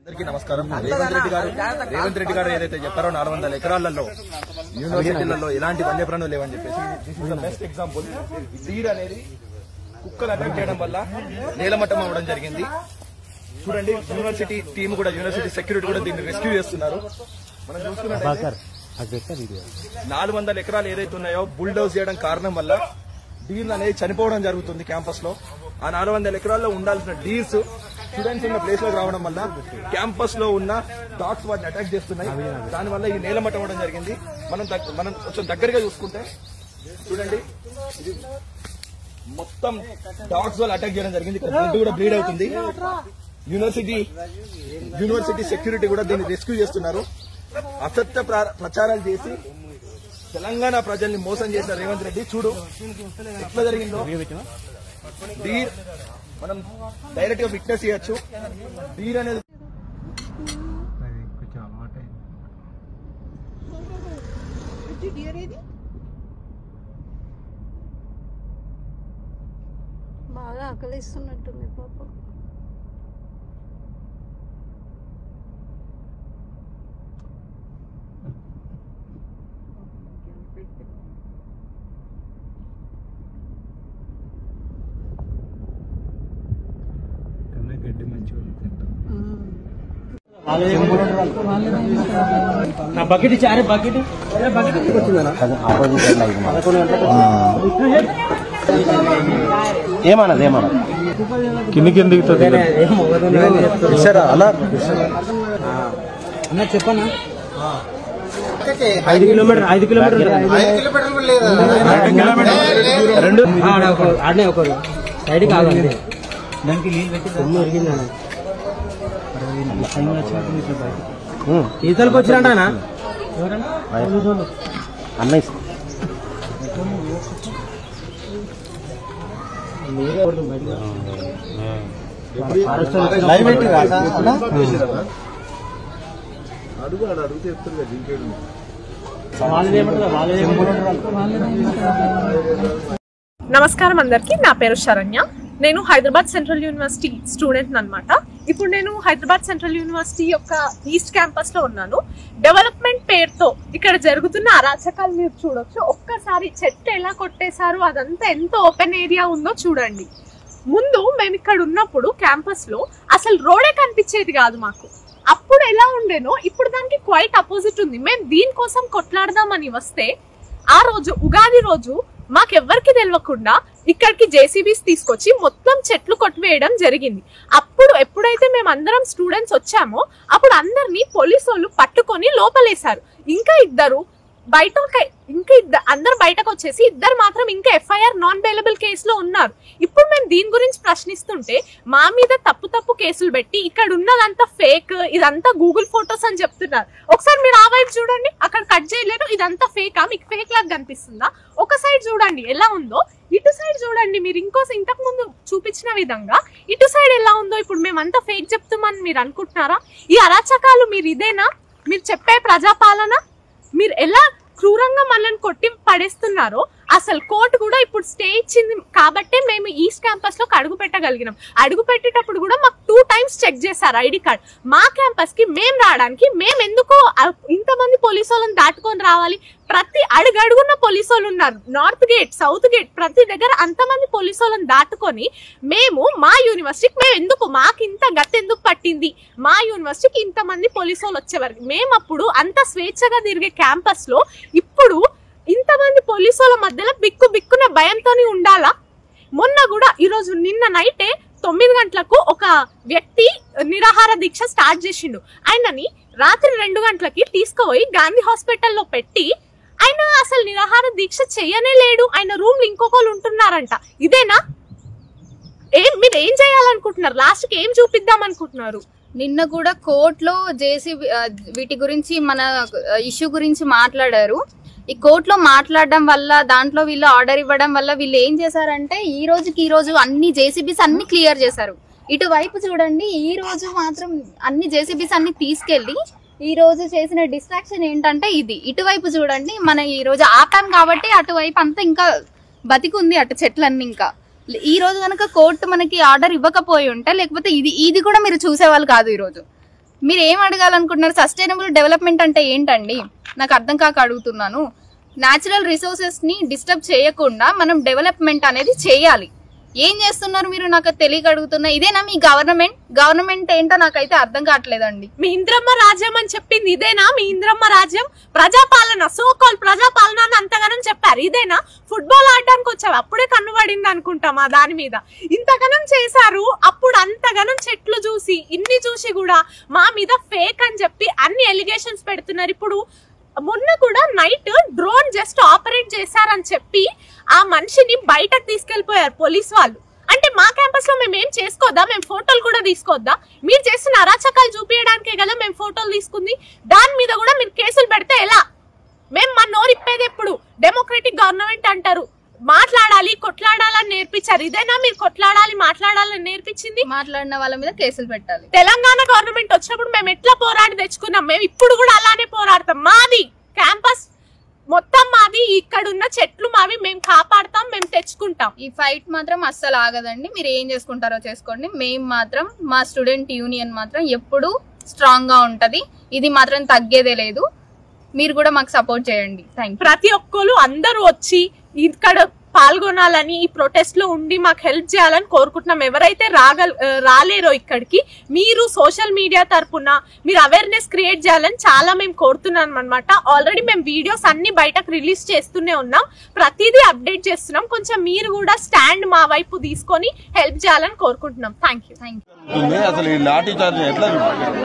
అందరికీ నమస్కారం. రేవంత్ రెడ్డి గారు ఏదైతే చెప్పారో 400 ఎకరాలలో యూనివర్సిటీలలో ఎలాంటి వన్యప్రాణులు లేవని చెప్పేసి this is the best example. ఈ డీర్ అనేది కుక్కలు అటాక్ చేయడం వల్ల నేలమట్టం అవ్వడం జరిగింది. చూడండి, యూనివర్సిటీ టీమ్ కూడా, యూనివర్సిటీ సెక్యూరిటీ కూడా దీన్ని రెస్క్యూ చేస్తున్నారు. మనం చూసుకున్నట్లయితే 400 ఎకరాలు ఏదైతే ఉన్నాయో బుల్డోజ్ చేయడం కారణం వల్ల డీర్లు అనేది చనిపోవడం జరుగుతుంది క్యాంపస్ లో. ఆ 400 ఎకరాల్లో ఉండాల్సిన డీర్స్ స్టూడెంట్స్ ఉన్న ప్లేస్ లోకి రావడం వల్ల క్యాంపస్ లో ఉన్న డాగ్స్ వాటిని అటాక్ చేస్తున్నాయి. దానివల్ల ఈ నేలమట్టం అవ్వడం జరిగింది. మనం కొంచెం దగ్గరగా చూసుకుంటే చూడండి, ఇది మొత్తం డాగ్స్ వల్ల అటాక్ చేయడం జరిగింది. ఇక్కడ బ్లడ్ కూడా బ్లీడ్ అవుతుంది. యూనివర్సిటీ సెక్యూరిటీ కూడా దీన్ని రెస్క్యూ చేస్తున్నారు. అసత్య ప్రచారాలు చేసి తెలంగాణ ప్రజల్ని మోసం చేసిన రేవంత్ రెడ్డి చూడు ఎట్లా జరిగిందో. డీర్ మనం డైరెక్ట్ గా విట్నెస్ చేయొచ్చు. డీర్ అనేది బాగా ఆకలిస్తున్నట్టుంది పాప. గడ్డి మంచిగా బకెట్ చారే బకెట్ ఏమన్నది కిందికి ఎందుకు అన్న చెప్పనా 5 కిలోమీటర్ 2 ఆడనే ఒకరు సైడ్ కాదండి. దానికి నీళ్ళు పెట్టి ఈతలకు వచ్చినట్టు అన్న నమస్కారం అందరికి. నా పేరు శరణ్య. నేను హైదరాబాద్ సెంట్రల్ యూనివర్సిటీ స్టూడెంట్ అన్నమాట. ఇప్పుడు నేను హైదరాబాద్ సెంట్రల్ యూనివర్సిటీ యొక్క ఈస్ట్ క్యాంపస్ లో ఉన్నాను. డెవలప్మెంట్ పేరుతో ఇక్కడ జరుగుతున్న అరాచకాలు మీరు చూడొచ్చు. ఒక్కసారి చెట్టు ఎలా కొట్టేశారు, అదంతా ఎంత ఓపెన్ ఏరియా ఉందో చూడండి. ముందు మేము ఇక్కడ ఉన్నప్పుడు క్యాంపస్ లో అసలు రోడే కనిపించేది కాదు మాకు. అప్పుడు ఎలా ఉండేనో ఇప్పుడు దానికి క్వైట్ అపోజిట్ ఉంది. మేము దీనికోసం కొట్లాడదామని వస్తే ఆ రోజు ఉగాది రోజు మాకెవ్వరికి తెలియకుండా ఇక్కడికి జేసీబీస్ తీసుకొచ్చి మొత్తం చెట్లు కొట్టివేయడం జరిగింది. అప్పుడు ఎప్పుడైతే మేము అందరం స్టూడెంట్స్ వచ్చామో అప్పుడు అందరినీ పోలీసు వాళ్ళు పట్టుకొని లోపలేశారు. అందరు బయటకు వచ్చేసి ఇద్దరు మాత్రం ఇంకా ఎఫ్ఐఆర్ నాన్ బెయిలబుల్ కేసులో ఉన్నారు. ఇప్పుడు మేము దీని గురించి ప్రశ్నిస్తుంటే మా మీద తప్పు కేసులు పెట్టి ఇక్కడ ఉన్నదంతా ఫేక్, ఇదంతా గూగుల్ ఫొటోస్ అని చెప్తున్నారు. ఒకసారి మీరు ఆ వైపు చూడండి, అక్కడ కట్ చేయలేరు. ఇదంతా ఫేకా? మీకు ఫేక్ లాగా కనిపిస్తుందా? ఒక సైడ్ చూడండి ఎలా ఉందో, ఇటు సైడ్ చూడండి. మీరు ఇంతకు ముందు చూపించిన విధంగా ఇటు సైడ్ ఎలా ఉందో. ఇప్పుడు మేమంతా ఫేక్ చెప్తామని మీరు అనుకుంటున్నారా? ఈ అరాచకాలు మీరు ఇదేనా మీరు చెప్పే ప్రజాపాలన? మీరు ఎలా క్రూరంగా మనల్ని కొట్టి పడేస్తున్నారో. అసలు కోర్టు కూడా ఇప్పుడు స్టే ఇచ్చింది కాబట్టే మేము ఈస్ట్ క్యాంపస్ లో అడుగు పెట్టగలిగినాం. అడుగు పెట్టేటప్పుడు కూడా మాకు 2 times చెక్ చేశారు ఐడి కార్డ్. మా క్యాంపస్ కి మేము రావడానికి మేము ఎందుకో ఇంతమంది పోలీసు వాళ్ళని దాటుకొని రావాలి? ప్రతి అడుగడుగున్న పోలీసు వాళ్ళు ఉన్నారు. నార్త్ గేట్, సౌత్ గేట్, ప్రతి దగ్గర అంతమంది పోలీసు వాళ్ళని దాటుకొని మేము మా యూనివర్సిటీకి మాకు ఇంత గతి ఎందుకు పట్టింది? మా యూనివర్సిటీకి ఇంతమంది పోలీసు వాళ్ళు వచ్చేవారు. మేము అప్పుడు అంత స్వేచ్ఛగా తిరిగే క్యాంపస్ లో ఇప్పుడు ఇంతమంది పోలీసు వాళ్ళ మధ్యలో బిక్కున భయంతోనే ఉండాలా? మొన్న కూడా ఈరోజు నిన్న నైటే 9 గంటలకు ఒక వ్యక్తి నిరాహార దీక్ష స్టార్ట్ చేసిండు. ఆయనని రాత్రి 2 గంటలకి తీసుకుపోయి గాంధీ హాస్పిటల్లో పెట్టి ఆయన అసలు నిరాహార దీక్ష చెయ్యనే లేడు. ఆయన రూమ్ లో ఇంకొకరు ఉంటున్నారంట. ఇదేనా? మీరు ఏం చేయాలనుకుంటున్నారు? లాస్ట్ కి ఏం చూపిద్దాం అనుకుంటున్నారు? నిన్న కూడా కోర్టులో జేసీబీ వీటి గురించి మన ఇష్యూ గురించి మాట్లాడారు. ఈ కోర్టులో మాట్లాడడం వల్ల దాంట్లో వీళ్ళు ఆర్డర్ ఇవ్వడం వల్ల వీళ్ళు ఏం చేశారంటే ఈ రోజు అన్ని జేసీబీస్ అన్ని క్లియర్ చేశారు. ఇటువైపు చూడండి, ఈ రోజు మాత్రం అన్ని జేసీబీస్ అన్ని తీసుకెళ్లి ఈ రోజు చేసిన డిస్ట్రాక్షన్ ఏంటంటే ఇది. ఇటువైపు చూడండి, మన ఈ రోజు ఆపాం కాబట్టి అటువైపు అంతా ఇంకా బతికుంది, అటు చెట్లన్నీ. ఇంకా ఈ రోజు కనుక కోర్టు మనకి ఆర్డర్ ఇవ్వకపోయి ఉంటే లేకపోతే ఇది కూడా మీరు చూసేవాళ్ళు కాదు. ఈ రోజు మీరు ఏం అడగాలనుకుంటున్నారు? సస్టైనబుల్ డెవలప్మెంట్ అంటే ఏంటండి? నాకు అర్థం కాక అడుగుతున్నాను. న్యాచురల్ రిసోర్సెస్ ని డిస్టర్బ్ చేయకుండా మనం డెవలప్మెంట్ అనేది చేయాలి. ఏం చేస్తున్నారు మీరు? నాకు తెలియక అడుగుతున్నా. ఇదేనా మీ గవర్నమెంట్ ఏంటో నాకైతే అర్థం కావట్లేదండి. మీ ఇంద్రమ్మ రాజ్యం అని చెప్పింది ఇదేనా? మీ ఇంద్రమ్మ రాజ్యం ప్రజాపాలన, సోకాల్ ప్రజాపాలన అని అంతగానం చెప్పారు. ఇదేనా? ఫుట్బాల్ ఆడడానికి వచ్చావు అప్పుడే కన్నుబడింది అనుకుంటామా దాని మీద? ఇంతగానం చేశారు. అప్పుడు అంతగానం చెట్లు చూసి ఇన్ని చూసి కూడా మా మీద ఫేక్ అని చెప్పి అన్ని ఎలిగేషన్స్ పెడుతున్నారు. ఇప్పుడు మొన్న కూడా నైట్ డ్రోన్ జస్ట్ ఆపరేట్ చేశారని చెప్పి ఆ మనిషిని బయటకు తీసుకెళ్లిపోయారు పోలీస్ వాళ్ళు. అంటే మా క్యాంపస్ లో మేము ఏం చేసుకోవద్దా? మేము ఫోటోలు కూడా తీసుకోవద్దా? మీరు చేసిన అరాచకాలు చూపించడానికే కదా మేము ఫోటోలు తీసుకుంది. దాని మీద కూడా మీరు కేసులు పెడితే ఎలా? మేము మా నోరు ఇప్పేది ఎప్పుడు? డెమోక్రటిక్ గవర్నమెంట్ అంటారు, మాట్లాడాలి కొట్లాడాలని నేర్పించారు. ఇదేనా మీరు కొట్లాడాలి మాట్లాడాలని నేర్పించింది? మాట్లాడిన వాళ్ళ మీద కేసులు పెట్టాలి. తెలంగాణ గవర్నమెంట్ వచ్చినప్పుడు మేము ఎట్లా పోరాడి తెచ్చుకున్నాం, మేము ఇప్పుడు కూడా అలానే పోరాడతాం. మాది క్యాంపస్ మొత్తం మాది, ఇక్కడున్న చెట్లు మావి, మేము కాపాడతాం, మేము తెచ్చుకుంటాం. ఈ ఫైట్ మాత్రం అస్సలు ఆగదండి. మీరు ఏం చేసుకుంటారో చేసుకోండి. మేము మాత్రం మా స్టూడెంట్ యూనియన్ మాత్రం ఎప్పుడు స్ట్రాంగ్ గా ఉంటది. ఇది మాత్రం తగ్గేదే లేదు. మీరు కూడా మాకు సపోర్ట్ చేయండి. Thank you. ప్రతి ఒక్కరు అందరూ వచ్చి ఇక్కడ పాల్గొనాలని, ఈ ప్రొటెస్ట్ లో ఉండి మాకు హెల్ప్ చేయాలని కోరుకుంటున్నాం. ఎవరైతే రాలేరో ఇక్కడికి, మీరు సోషల్ మీడియా తరపున మీరు అవేర్నెస్ క్రియేట్ చేయాలని చాలా మేము కోరుతున్నాం అనమాట. ఆల్రెడీ మేము వీడియోస్ అన్ని బయటకు రిలీజ్ చేస్తూనే ఉన్నాం, ప్రతిదీ అప్డేట్ చేస్తున్నాం. కొంచెం మీరు కూడా స్టాండ్ మా వైపు తీసుకొని హెల్ప్ చేయాలని కోరుకుంటున్నాం. Thank you.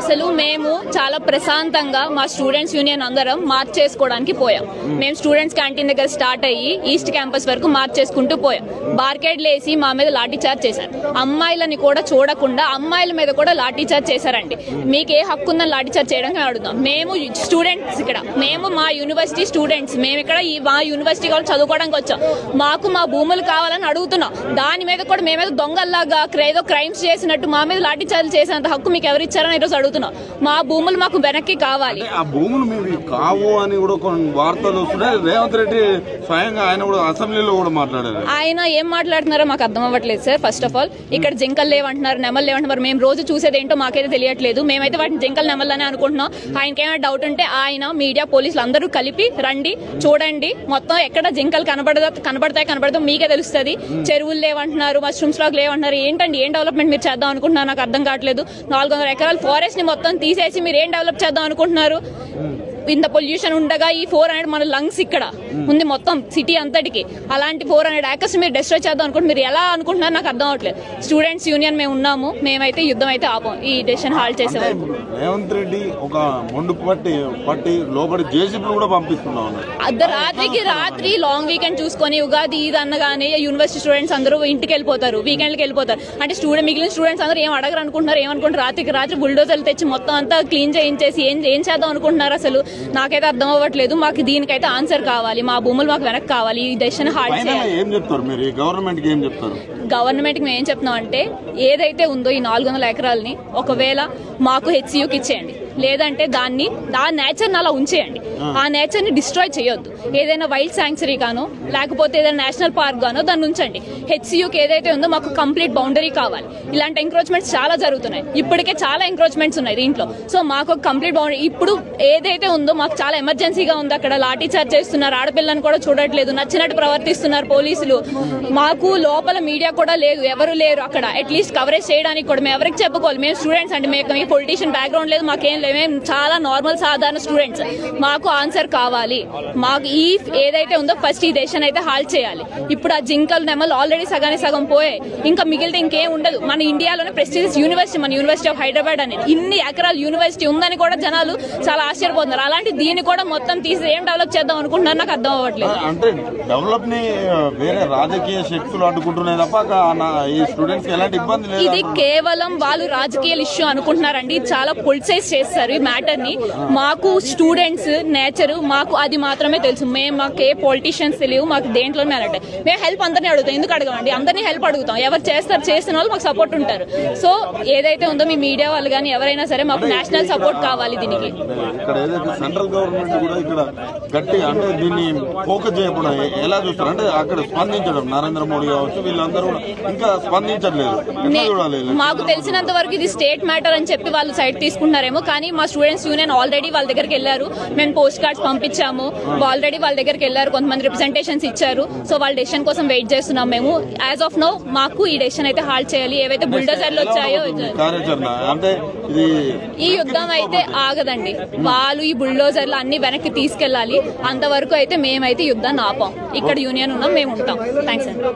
అసలు మేము చాలా ప్రశాంతంగా మా స్టూడెంట్స్ యూనియన్ అందరం మార్చ్ చేసుకోవడానికి పోయాం. మేము స్టూడెంట్స్ క్యాంటీన్ దగ్గర స్టార్ట్ అయ్యి ఈస్ట్ క్యాంపస్ వరకు మార్చ్ చేసుకుంటూ పోయాం. బార్కేడ్లు వేసి మా మీద లాఠీ చార్జ్ చేశారు. అమ్మాయిలని కూడా చూడకుండా అమ్మాయిల మీద కూడా లాఠీ చార్జ్ చేశారండి. మీకు ఏ హక్కు ఉందని లాఠీ చార్జ్ చేయడానికి అడుగుతాం. మేము స్టూడెంట్స్, ఇక్కడ మేము మా యూనివర్సిటీ స్టూడెంట్స్, మేము ఇక్కడ మా యూనివర్సిటీ వాళ్ళు చదువుకోవడానికి వచ్చాం. మాకు మా భూములు కావాలని అడుగుతున్నాం. దాని మీద కూడా మేమేదో దొంగల్లాగా ఏదో క్రైమ్స్ చేసినట్టు మా మీద లాఠీ చార్జ్ చేసేంత హక్కు మీకు ఎవరు ఇచ్చారని ఈరోజు అడుగుతున్నాం. మా భూములు మాకు వెనక్కి కావాలి. ఆ భూములు మీరు కావు అని కూడా కొన్ని వార్తలు వస్తున్నాయి. రేవంత్ రెడ్డి స్వయంగా ఆయన కూడా అసెంబ్లీలో కూడా మాట్లాడారు. ఆయన ఏం మాట్లాడుతున్నారో మాకు అర్థం అవ్వట్లేదు సార్. ఫస్ట్ ఆఫ్ ఆల్ ఇక్కడ జింకలు లేవంటున్నారు, నెమలు లేవంటున్నారు. మేము రోజు చూసేది ఏంటో మాకైతే తెలియట్లేదు. మేమైతే వాటిని జింకలు నెమలని అనుకుంటున్నాం. ఆయనకి ఏమైనా డౌట్ ఉంటే ఆయన, మీడియా, పోలీసులు అందరూ కలిపి రండి, చూడండి మొత్తం ఎక్కడ జింకలు కనబడతాయి మీకే తెలుస్తుంది. చెరువులు లేవంటున్నారు, మష్రూమ్స్ లాగా లేవంటున్నారు. ఏంటండి, ఏం డెవలప్మెంట్ మీరు చేద్దాం అనుకుంటున్నారు? నాకు అర్థం కావట్లేదు. 400 ఎకరాల ఫారెస్ట్ ని మొత్తం తీసేసి మీరు ఏం డెవలప్ చేద్దాం అనుకుంటున్నారు? ఇంత పొల్యూషన్ ఉండగా ఈ 400 మన లంగ్స్ ఇక్కడ ఉంది మొత్తం సిటీ అంతటికి. అలాంటి 400 ఏకర్స్ మీరు డిస్ట్రాయ్ చేద్దాం అనుకుంటే మీరు ఎలా అనుకుంటున్నారు? నాకు అర్థం అవట్లేదు. స్టూడెంట్స్ యూనియన్ మేము ఉన్నాము, మేమైతే యుద్ధం అయితే ఆపం ఈ డెసిషన్ హాల్ట్ చేసేవారు. రేవంత్ రెడ్డి ఒక మొండు పట్టి లోపలి జేసీబీలు కూడా పంపిస్తున్నాం. రాత్రి లాంగ్ వీకెండ్ చూసుకొని ఉగాది ఇది అనగానే యూనివర్సిటీ స్టూడెంట్స్ అందరూ ఇంటికి వెళ్ళిపోతారు, వీకెండ్కి వెళ్ళిపోతారు. అంటే మిగిలిన స్టూడెంట్స్ అందరూ ఏం అడగరు అనుకుంటున్నారు, ఏమనుకుంటారు? రాత్రి బుల్డోజర్లు తెచ్చి మొత్తం అంతా క్లీన్ చేయించేసి ఏం చేద్దాం అనుకుంటున్నారు? అసలు నాకైతే అర్థం అవ్వట్లేదు. మాకు దీనికైతే ఆన్సర్ కావాలి. మా భూములు మాకు వెనక్కి కావాలి. ఈ డెసిషన్ హాల్ట్ చేయాలి. ఏం చెప్తారు మీరు గవర్నమెంట్ కి? ఏం చెప్తారు గవర్నమెంట్ కి? మేము ఏం చెప్తున్నాం అంటే ఏదైతే ఉందో ఈ 400 ఎకరాలని ఒకవేళ మాకు హెచ్సియుకి ఇచ్చేయండి, లేదంటే దాని నేచర్ అలా ఉంచేయండి. ఆ నేచర్ ని డిస్ట్రాయ్ చేయొద్దు. ఏదైనా వైల్డ్ శాంక్చురీ గానో లేకపోతే ఏదైనా నేషనల్ పార్క్ గానో దాన్ని ఉంచండి. హెచ్సియుకి ఏదైతే ఉందో మాకు కంప్లీట్ బౌండరీ కావాలి. ఇలాంటి ఎంక్రోచ్మెంట్స్ చాలా జరుగుతున్నాయి, ఇప్పటికే చాలా ఎంక్రోచ్మెంట్స్ ఉన్నాయి దీంట్లో. సో మాకు ఒక కంప్లీట్ బౌండరీ ఇప్పుడు ఏదైతే ఉందో మాకు చాలా ఎమర్జెన్సీగా ఉంది. అక్కడ లాఠీ చార్జ్ చేస్తున్నారు, ఆడపిల్లని కూడా చూడట్లేదు, నచ్చినట్టు ప్రవర్తిస్తున్నారు పోలీసులు. మాకు లోపల మీడియా కూడా లేదు, ఎవరు లేరు అక్కడ అట్లీస్ట్ కవరేజ్ చేయడానికి కూడా. మేము ఎవరికి చెప్పుకోవాలి? మేము స్టూడెంట్స్ అండి, మీకు పొలిటీషియన్ బ్యాక్గ్రౌండ్ లేదు, మాకేం లేదు, మేము చాలా నార్మల్ సాధారణ స్టూడెంట్స్. మాకు ఆన్సర్ కావాలి. మాకు ఈ ఏదైతే ఉందో ఫస్ట్ ఈ డెసిషన్ అయితే హాల్ట్ చేయాలి. ఇప్పుడు ఆ జింకలు నెమలు ఆల్రెడీ సగం పోయాయి, ఇంకా మిగిలితే ఇంకేం ఉండదు. మన ఇండియాలోనే ప్రెస్టీజియస్ యూనివర్సిటీ మన యూనివర్సిటీ ఆఫ్ హైదరాబాద్ అనేది ఇన్ని ఎకరాల యూనివర్సిటీ ఉందని కూడా జనాలు చాలా ఆశ్చర్యపోతున్నారు. అలాంటి దీన్ని కూడా మొత్తం తీసి ఏం డెవలప్ చేద్దాం అనుకుంటున్నారు? నాకు అర్థం అవ్వట్లేదు. అంటే డెవలప్ ని వేరే రాజకీయ శక్తులు అడ్డుకుంటున్నాయి తప్ప ఈ స్టూడెంట్స్ ఎలాంటి ఇబ్బంది లేదు. ఇది కేవలం వాళ్ళు రాజకీయ ఇష్యూ అనుకుంటున్నారండి. చాలా పొలిటిసైజ్ చేసి చేస్తారు ఈ మ్యాటర్ ని. మాకు స్టూడెంట్స్ నేచర్ మాకు అది మాత్రమే తెలుసు. మాకు ఏ పొలిటీషియన్స్ తెలియవు, మాకు దేంట్లోనే అన్నట్టు. మేము హెల్ప్ అందరినీ అడుగుతాం, ఎందుకు అడగమండి, అందరినీ హెల్ప్ అడుగుతాం. ఎవరు చేస్తున్న వాళ్ళు మాకు సపోర్ట్ ఉంటారు. సో ఏదైతే ఉందో మీ మీడియా వాళ్ళు కానీ ఎవరైనా సరే మాకు నేషనల్ సపోర్ట్ కావాలి దీనికి. ఇక్కడ ఏదైతే సెంట్రల్ గవర్నమెంట్ కూడా ఇక్కడ గట్టి అంటే దీన్ని ఫోకస్ చేయకుండా ఎలా చూస్తారు అంటే అక్కడ స్పందించడం నరేంద్ర మోడీ కావచ్చు వీళ్ళందరూ ఇంకా స్పందించట్లేదు. మాకు తెలిసినంత వరకు ఇది స్టేట్ మ్యాటర్ అని చెప్పి వాళ్ళు సైడ్ తీసుకుంటున్నారేమో, కానీ మా స్టూడెంట్స్ యూనియన్ ఆల్రెడీ వాళ్ళ దగ్గరికి వెళ్ళారు. మేము పోస్ట్ కార్డ్స్ పంపించాము, ఆల్రెడీ వాళ్ళ దగ్గరికి వెళ్ళారు, కొంతమంది రిప్రజెంటేషన్స్ ఇచ్చారు. సో వాళ్ళ డెసిషన్ కోసం వెయిట్ చేస్తున్నాం మేము. యాజ్ ఆఫ్ నౌ మాకు ఈ డెసిషన్ అయితే హాల్ట్ చేయాలి. ఏవైతే బుల్డోజర్లు వచ్చాయో ఈ యుద్ధం అయితే ఆగదండి. వాళ్ళు ఈ బుల్డోజర్లు అన్ని వెనక్కి తీసుకెళ్లాలి. అంతవరకు అయితే మేమైతే యుద్ధాన్ని ఆపాం. ఇక్కడ యూనియన్ ఉన్నాం, మేము ఉంటాం. థ్యాంక్స్ అండి.